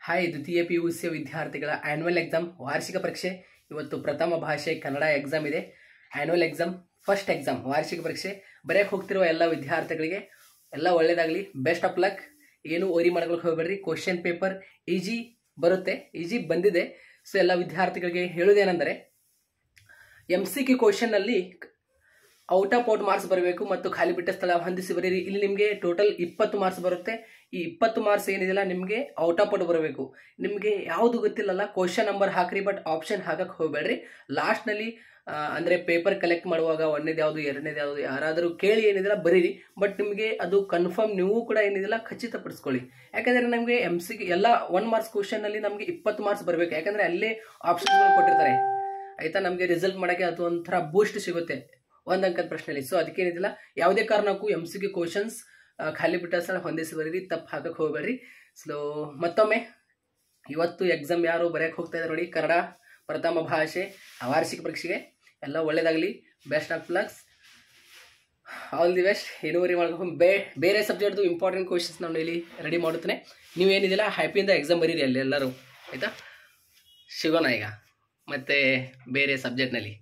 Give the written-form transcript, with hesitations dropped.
Hi ದ್ವಿತೀಯ PUC ವಿದ್ಯಾರ್ಥಿಗಳ annual exam ವಾರ್ಷಿಕ ಪರೀಕ್ಷೆ ಇವತ್ತು ಪ್ರಥಮ ಭಾಷೆ ಕನ್ನಡ ಎಕ್ಸಾಮ್ ಇದೆ. ಆ್ಯನ್ಯುವಲ್ ಎಕ್ಸಾಮ್ ಫಸ್ಟ್ ಎಕ್ಸಾಮ್ ವಾರ್ಷಿಕ ಪರೀಕ್ಷೆ ಬರೆಯಕ್ಕೆ ಹೋಗ್ತಿರುವ ಎಲ್ಲ ವಿದ್ಯಾರ್ಥಿಗಳಿಗೆ ಎಲ್ಲ ಒಳ್ಳೆಯದಾಗಲಿ, ಬೆಸ್ಟ್ ಆಫ್ ಲಕ್. ಏನು ಓರಿ ಮಾಡ್ಕೊಳ್ಳೋಕೆ ಹೋಗಬೇಡ್ರಿ. ಕ್ವಶನ್ ಪೇಪರ್ ಈಜಿ ಬರುತ್ತೆ, ಈಜಿ ಬಂದಿದೆ. ಸೊ ಎಲ್ಲ ವಿದ್ಯಾರ್ಥಿಗಳಿಗೆ ಹೇಳೋದೇನೆಂದರೆ MCQ ಕ್ವಶನ್ನಲ್ಲಿ ಔಟ್ ಆಫ್ ಮಾರ್ಕ್ಸ್ ಬರಬೇಕು ಮತ್ತು ಖಾಲಿ ಬಿಟ್ಟ ಸ್ಥಳ ಹೊಂದಿಸಿ ಬರೀರಿ. ಇಲ್ಲಿ ನಿಮಗೆ ಟೋಟಲ್ 20 ಮಾರ್ಕ್ಸ್ ಬರುತ್ತೆ. ಈ 20 ಮಾರ್ಕ್ಸ್ ಏನಿದೆಯಲ್ಲ ನಿಮಗೆ ಔಟ್ ಆಫ್ ಬರಬೇಕು. ನಿಮಗೆ ಯಾವುದು ಗೊತ್ತಿಲ್ಲಲ್ಲ ಕ್ವಶನ್ ನಂಬರ್ ಹಾಕ್ರಿ, ಬಟ್ ಆಪ್ಷನ್ ಹಾಕಕ್ಕೆ ಹೋಗಬೇಡ್ರಿ. ಲಾಸ್ಟ್ನಲ್ಲಿ ಅಂದರೆ ಪೇಪರ್ ಕಲೆಕ್ಟ್ ಮಾಡುವಾಗ ಒಂದನೇದು ಯಾವುದು ಎರಡನೇದು ಯಾವುದು ಯಾರಾದರೂ ಕೇಳಿ ಏನಿದೆಯಲ್ಲ ಬರೀರಿ. ಬಟ್ ನಿಮಗೆ ಅದು ಕನ್ಫರ್ಮ್ ನೀವು ಕೂಡ ಏನಿದೆಯಲ್ಲ ಖಚಿತಪಡಿಸ್ಕೊಳ್ಳಿ. ಯಾಕಂದರೆ ನಮಗೆ MCQ ಎಲ್ಲ 1 ಮಾರ್ಕ್ಸ್ ಕ್ವಶನ್ನಲ್ಲಿ ನಮಗೆ 20 ಮಾರ್ಕ್ಸ್ ಬರಬೇಕು. ಯಾಕಂದರೆ ಅಲ್ಲೇ ಆಪ್ಷನ್ಗಳು ಕೊಟ್ಟಿರ್ತಾರೆ ಆಯಿತಾ. ನಮಗೆ ರಿಸಲ್ಟ್ ಮಾಡೋಕ್ಕೆ ಅದು ಒಂಥರ ಬೂಸ್ಟ್ ಸಿಗುತ್ತೆ 1 ಅಂಕದ ಪ್ರಶ್ನೆಯಲ್ಲಿ. ಸೊ ಅದಕ್ಕೇನಿದಿಲ್ಲ, ಯಾವುದೇ ಕಾರಣಕ್ಕೂ MCQ ಕ್ವಶನ್ಸ್ ಖಾಲಿ ಬಿಟ್ಟ ಸ್ಥಳ ಹೊಂದಿಸಿ ಬರೀರಿ, ತಪ್ಪು ಹಾಕಕ್ಕೆ ಹೋಗಬೇಡ್ರಿ. ಸೊ ಮತ್ತೊಮ್ಮೆ ಇವತ್ತು ಎಕ್ಸಾಮ್ ಯಾರು ಬರೆಯಕ್ಕೆ ಹೋಗ್ತಾ ಇದ್ದಾರೆ ನೋಡಿ, ಕನ್ನಡ ಪ್ರಥಮ ಭಾಷೆ ವಾರ್ಷಿಕ ಪರೀಕ್ಷೆಗೆ ಎಲ್ಲ ಒಳ್ಳೇದಾಗಲಿ, best of lucks, all the best. ಏನೂವರೆ ಮಾಡ್ಕೊಂಡು ಬೇರೆ ಸಬ್ಜೆಕ್ಟ್ದು ಇಂಪಾರ್ಟೆಂಟ್ ಕ್ವಶನ್ಸ್ ನಾನು ಇಲ್ಲಿ ರೆಡಿ ಮಾಡುತ್ತೇನೆ. ನೀವೇನಿದಿಲ್ಲ ಹ್ಯಾಪಿಯಿಂದ ಎಕ್ಸಾಮ್ ಬರೀರಿ ಅಲ್ಲಿ ಎಲ್ಲರೂ, ಆಯಿತಾ. ಸಿಗೋಣ ಈಗ ಮತ್ತೆ ಬೇರೆ ಸಬ್ಜೆಕ್ಟ್ನಲ್ಲಿ.